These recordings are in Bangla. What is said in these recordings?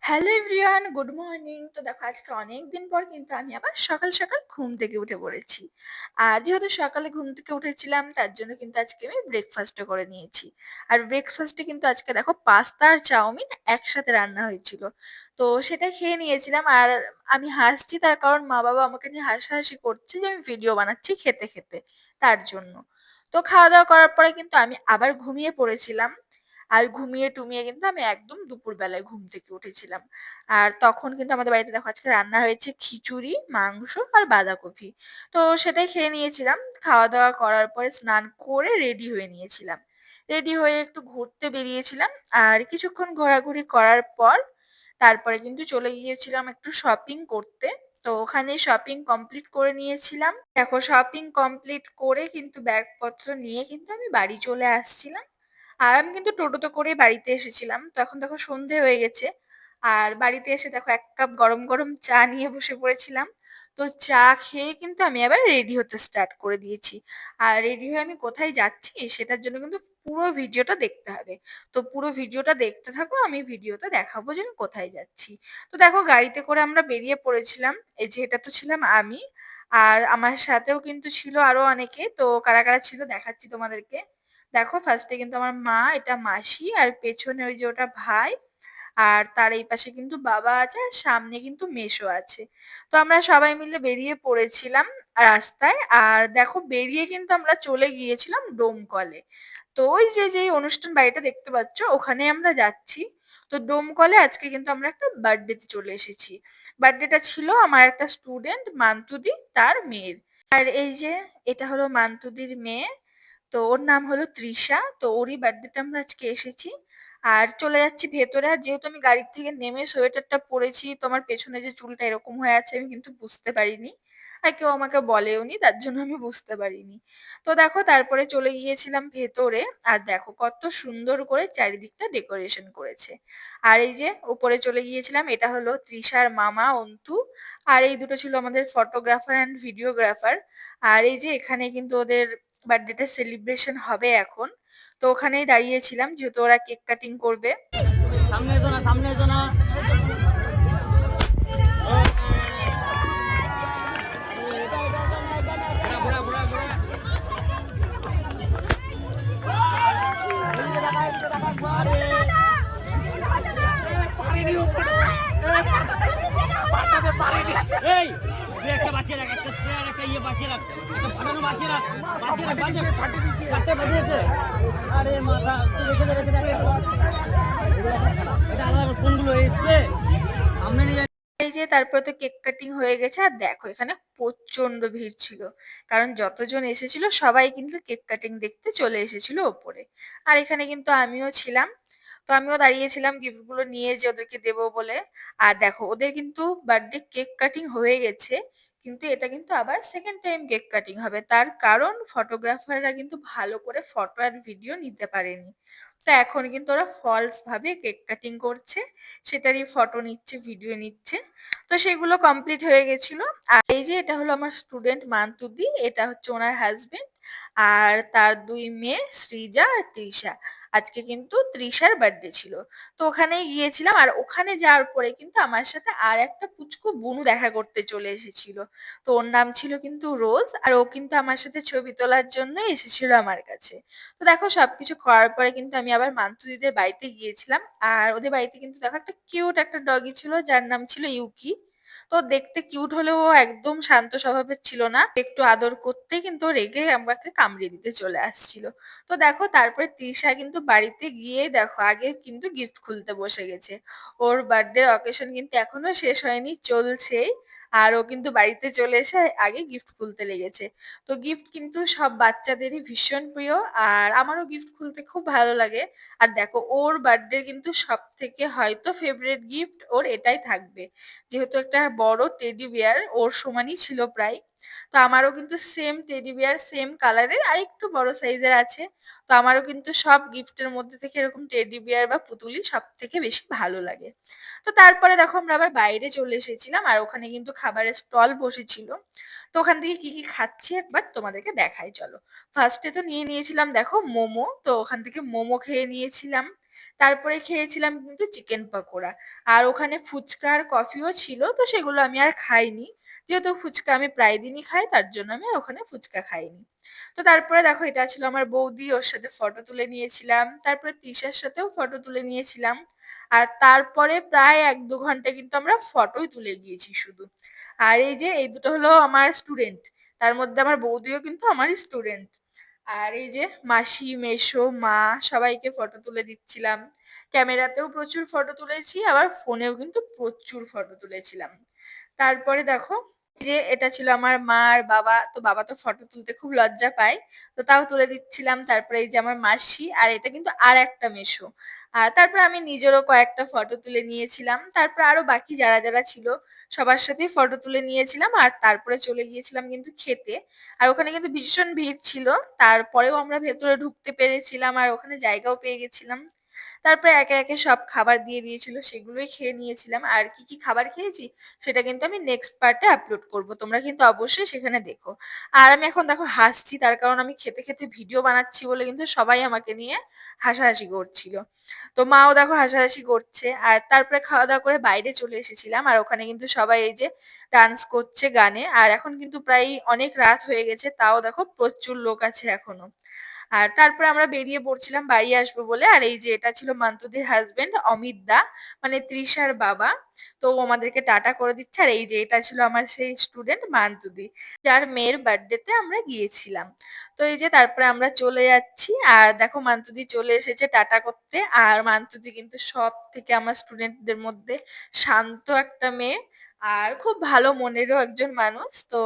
Hello everyone, good morning. তো দেখো আজকে অনেকদিন পর কিন্তু আমি আবার সকাল সকাল ঘুম থেকে উঠে পড়েছি। আর যেহেতু সকালে ঘুম থেকে উঠেছিলাম তার জন্য কিন্তু আজকে আমি ব্রেকফাস্টও করে নিয়েছি। আর ব্রেকফাস্টে কিন্তু আজকে দেখো পাস্তা আর চাউমিন একসাথে রান্না হয়েছিল। তো সেটা খেয়ে নিয়েছিলাম। আর আমি হাসছি তার কারণ মা বাবা আমাকে নিয়ে হাসাহাসি করছে যে আমি ভিডিও বানাচ্ছি খেতে খেতে, তার জন্য। তো খাওয়া দাওয়া করার পরে কিন্তু আমি আবার ঘুমিয়ে পড়েছিলাম। আর ঘুমিয়ে টুমিয়ে কিন্তু আমি একদম দুপুরবেলায় ঘুম থেকে উঠেছিলাম। আর তখন কিন্তু আমাদের বাড়িতে দেখো আজকে রান্না হয়েছে খিচুড়ি, মাংস আর বাঁধাকপি। তো সেটাই খেয়ে নিয়েছিলাম। খাওয়া দাওয়া করার পরে স্নান করে রেডি হয়ে নিয়েছিলাম। রেডি হয়ে একটু ঘুরতে বেরিয়েছিলাম। আর কিছুক্ষণ ঘোরাঘুরি করার পর তারপরে কিন্তু চলে গিয়েছিলাম একটু শপিং করতে। তো ওখানে শপিং কমপ্লিট করে নিয়েছিলাম। দেখো শপিং কমপ্লিট করে কিন্তু ব্যাগপত্র নিয়ে কিন্তু আমি বাড়ি চলে আসছিলাম। আর আমি কিন্তু টোটোতে করেই বাড়িতে এসেছিলাম। তো এখন দেখো সন্ধে হয়ে গেছে। আর বাড়িতে এসে দেখো ১ কাপ গরম, গরম চা নিয়ে বসে পড়েছিলাম। তো চা খেয়ে কিন্তু আমি আবার রেডি হতে স্টার্ট করে দিয়েছি। আর রেডি হয়ে আমি কোথায় যাচ্ছি সেটার জন্য কিন্তু পুরো ভিডিওটা দেখতে হবে। তো পুরো ভিডিওটা দেখতে থাকো, আমি ভিডিওতে দেখাবো যে আমি কোথায় যাচ্ছি। তো দেখো গাড়িতে করে আমরা বেরিয়ে পড়েছিলাম। এই যে এটা তো ছিলাম আমি। আর আমার সাথেও কিন্তু ছিল আরো অনেকে। তো কারা, কারা ছিল দেখাচ্ছি তোমাদেরকে। দেখো ফার্স্টে কিন্তু আমার মা, এটা মাসি, আর পেছনে ওই যে ওটা ভাই। আর তার এই পাশে কিন্তু বাবা আছে, আর সামনে কিন্তু মেসো আছে। তো আমরা সবাই মিলে বেরিয়ে পড়েছিলাম রাস্তায়। আর দেখো বেরিয়ে কিন্তু আমরা চলে গিয়েছিলাম ডোমকলে। তো ওই যে যে অনুষ্ঠান বাড়িটা দেখতে পাচ্ছ ওখানে আমরা যাচ্ছি। তো ডোমকলে আজকে কিন্তু আমরা একটা বার্থডেতে চলে এসেছি। বার্থডেটা ছিল আমার একটা স্টুডেন্ট মান্তুদি, তার মেয়ের। আর এই যে এটা হলো মান্তুদির মেয়ে। তো ওর নাম হলো তৃষা। তো ওরই বার্থডেতে আমরা আজকে এসেছি। আর চলে যাচ্ছি ভেতরে। আর যেহেতু আমি গাড়ি থেকে নেমে সোয়েটারটা পরেছি, তোমার পেছনে যে চুলটা এরকম হয়ে আছে আমি কিন্তু বুঝতে পারিনি। আর কেউ আমাকে বলেওনি, তার জন্য আমি বুঝতে পারিনি। তো দেখো তারপরে চলে গিয়েছিলাম ভেতরে। আর দেখো কত সুন্দর করে চারিদিকটা ডেকোরেশন করেছে। আর এই যে উপরে চলে গিয়েছিলাম, এটা হলো তৃষার মামা অন্তু। আর এই দুটো ছিল আমাদের ফটোগ্রাফার অ্যান্ড ভিডিওগ্রাফার। আর এই যে এখানে কিন্তু ওদের বার্থডেটা সেলিব্রেশন হবে এখন। তো ওখানেই দাঁড়িয়েছিলাম যেহেতু ওরা কেক কাটিং করবে। সামনে এসো না, সামনে এসো না। ঘোরা, ঘোরা, ঘোরা, ঘোরা। এই স্প্রে একটা বাঁচিয়ে রাখ, একটা স্প্রে আর একটা ইয়ে বাঁচিয়ে রাখ, একটা ফাটানো বাঁচিয়ে রাখ, বাঁচিয়ে রাখ, বাঁচিয়ে রাখ। চারটে ফাটিয়েছে। আরে মাথা, তুই রেখে দে, রেখে দে। এটা আলাদা কোনগুলো, এই স্প্রে সামনে নিয়ে যা। এই যে তারপরে তো কেক কাটিং হয়ে গেছে। আর দেখো এখানে প্রচন্ড ভিড় ছিল, কারণ যতজন এসেছিল সবাই কিন্তু কেক কাটিং দেখতে চলে এসেছিল ওপরে। আর এখানে কিন্তু আমিও ছিলাম। তো আমিও দাঁড়িয়েছিলাম গিফট গুলো নিয়ে যে ওদেরকে দেবো বলে। আর দেখো ওদের কিন্তু বার্থডে কেক কাটিং হয়ে গেছে, কিন্তু এটা কিন্তু আবার সেকেন্ড টাইম কেক কাটিং হবে। তার কারণ ফটোগ্রাফাররা কিন্তু ভালো করে ফটো আর ভিডিও নিতে পারেনি। তো এখন কিন্তু ওরা ফলস ভাবে কেক কাটিং করছে, সেটারই ফটো নিচ্ছে, ভিডিও নিচ্ছে। তো সেগুলো কমপ্লিট হয়ে গেছিল। আর এই যে এটা হলো আমার স্টুডেন্ট মান্তুদি, এটা হচ্ছে ওনার হাজবেন্ড। আর তার ২ মেয়ে সৃজা আর তৃষা। আজকে কিন্তু তৃষার বার্থডে ছিল। তো ওখানেই গিয়েছিলাম। আর ওখানে যাওয়ার পরে কিন্তু আমার সাথে আর একটা পুচকু বুনু দেখা করতে চলে এসেছিল। তো ওর নাম ছিল কিন্তু রোজ। আর ও কিন্তু আমার সাথে ছবি তোলার জন্য এসেছিল আমার কাছে। তো দেখো সবকিছু করার পরে কিন্তু আমি আবার মান্তুদিদের বাড়িতে গিয়েছিলাম। আর ওদের বাড়িতে কিন্তু দেখো একটা কিউট একটা ডগি ছিল যার নাম ছিল ইউকি। তো দেখতে কিউট হলেও ও একদম শান্ত স্বভাবের ছিল না। একটু আদর করতেই কিন্তু ও রেগে আমাকে কামড়ে দিতে চলে আসছিল। তো দেখো তারপরে তৃষা কিন্তু বাড়িতে গিয়ে দেখো আগে কিন্তু গিফট খুলতে বসে গেছে। ওর বার্থডে অকেশন কিন্তু এখনো শেষ হয়নি, চলছেই। আর ও কিন্তু বাড়িতে চলে এসে আগে গিফট খুলতে লেগেছে। তো গিফট কিন্তু সব বাচ্চাদেরই ভীষণ প্রিয়। আর আমারও গিফট খুলতে খুব ভালো লাগে। আর দেখো ওর বার্থডে কিন্তু সবথেকে হয়তো ফেভারিট গিফট ওর এটাই থাকবে। যেহেতু একটা বড় টেডি বিয়ার ওর সমানই ছিল প্রায়। তো আমারও কিন্তু সেম টেডি বিয়ার, সেম কালারের আর একটু বড় সাইজের আছে। তো আমারও কিন্তু সব গিফটের মধ্যে থেকে এরকম টেডি বিয়ার বা পুতুলই সবথেকে বেশি ভালো লাগে। তো তারপরে দেখো আমরা আবার বাইরে চলে এসেছিলাম। আর ওখানে কিন্তু খাবারের স্টল বসেছিল। তো ওখান থেকে কি, কি খাচ্ছি একবার তোমাদেরকে দেখাই চলো। ফার্স্টে তো নিয়ে নিয়েছিলাম দেখো মোমো। তো ওখান থেকে মোমো খেয়ে নিয়েছিলাম। তারপরে খেয়েছিলাম কিন্তু চিকেন পকোড়া। আর ওখানে ফুচকা আর কফিও ছিল। তো সেগুলো আমি আর খাইনি। যেহেতু ফুচকা আমি প্রায় দিনই খাই তার জন্য আমি আর ওখানে ফুচকা খাইনি। তো তারপরে দেখো এটা ছিল আমার বৌদি, ওর সাথে ফটো তুলে নিয়েছিলাম। তারপরে তৃষার সাথেও ফটো তুলে নিয়েছিলাম। আর তারপরে প্রায় ১-২ ঘন্টা কিন্তু আমরা ফটোই তুলে গিয়েছি শুধু। আর এই যে এই দুটো হলো আমার স্টুডেন্ট। তার মধ্যে আমার বৌদিও কিন্তু আমারই স্টুডেন্ট। আর এই যে মাসি, মেসো, মা সবাইকে ফটো তুলে দিচ্ছিলাম। ক্যামেরাতেও প্রচুর ফটো তুলেছি, আবার ফোনেও কিন্তু প্রচুর ফটো তুলেছিলাম। তারপরে দেখো যে এটা ছিল আমার মা আর বাবা। তো বাবা তো ফটো তুলতে খুব লজ্জা পায়। তো তাও তুলে দিচ্ছিলাম। তারপরে এই যে আমার মাসি, আর এটা কিন্তু আরেকটা মেসো। আর তারপরে আমি নিজেরও কয়েকটা ফটো তুলে নিয়েছিলাম। তারপরে আরো বাকি যারা ছিল সবার সাথেই ফটো তুলে নিয়েছিলাম। আর তারপরে চলে গিয়েছিলাম কিন্তু খেতে। আর ওখানে কিন্তু ভীষণ ভিড় ছিল। তারপরেও আমরা ভেতরে ঢুকতে পেরেছিলাম আর ওখানে জায়গাও পেয়ে গেছিলাম। তারপরে একে সব খাবার দিয়ে দিয়েছিল, সেগুলোই খেয়ে নিয়েছিলাম। আর কি খাবার খেয়েছি সেটা কিন্তু আমি নেক্সট পার্টে আপলোড করব। তোমরা কিন্তু অবশ্যই সেখানে দেখো। আর আমি এখন দেখো হাসছি, তার কারণ আমি খেতে ভিডিও বানাচ্ছি বলে কিন্তু সবাই আমাকে নিয়ে হাসাহাসি করছিল। তো মাও দেখো হাসাহাসি করছে। আর তারপরে খাওয়া-দাওয়া করে বাইরে চলে এসেছিলাম। আর ওখানে কিন্তু সবাই এই যে ডান্স করছে গানে। আর এখন কিন্তু প্রায় অনেক রাত হয়ে গেছে। তাও দেখো প্রচুর লোক আছে এখনো। আর তারপরে আমরা বেরিয়ে পড়ছিলাম বাড়ি আসবো বলে। আর এই যে এটা ছিল মান্তুদির হাসব্যান্ড অমিত দা, মানে তৃষার বাবা। তো ও আমাদেরকে টাটা করে দিচ্ছে। আর এই যে এটা ছিল আমার সেই স্টুডেন্ট মান্তুদি, যার মেয়ের বার্থডেতে আমরা গিয়েছিলাম। তো এই যে তারপরে আমরা চলে যাচ্ছি। আর দেখো মান্তুদি চলে এসেছে টাটা করতে। আর মান্তুদি কিন্তু সব থেকে আমার স্টুডেন্টদের মধ্যে শান্ত একটা মেয়ে। আর খুব ভালো মনেরও একজন মানুষ। তো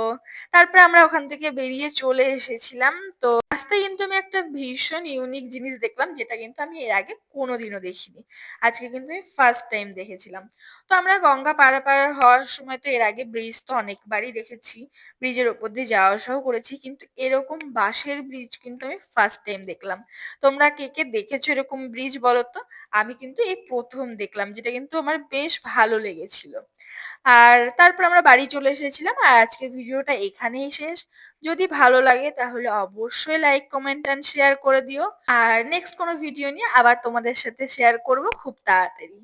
তারপরে আমরা ওখান থেকে বেরিয়ে চলে এসেছিলাম। তো রাস্তায় কিন্তু আমি একটা ভীষণ ইউনিক জিনিস দেখলাম, যেটা কিন্তু আমি এর আগে কোনোদিনও দেখিনি। আজকে কিন্তু আমি ফার্স্ট টাইম দেখেছিলাম। তো আমরা গঙ্গা পারাপার হওয়ার সময় তো এর আগে ব্রিজ তো অনেকবারই দেখেছি, ব্রিজের ওপর দিয়ে যাওয়া আসাও করেছি, কিন্তু এরকম বাঁশের ব্রিজ কিন্তু আমি ফার্স্ট টাইম দেখলাম। তোমরা কে দেখেছো এরকম ব্রিজ বলো তো? আমি কিন্তু এই প্রথম দেখলাম, যেটা কিন্তু আমার বেশ ভালো লেগেছিল। আর তারপর আমরা বাড়ি চলে এসেছিলাম। আর আজকের ভিডিওটা এখানেই শেষ। যদি ভালো লাগে তাহলে অবশ্যই লাইক, কমেন্ট এন্ড শেয়ার করে দিও। আর নেক্সট কোনো ভিডিও নিয়ে আবার তোমাদের সাথে শেয়ার করব খুব তাড়াতাড়ি।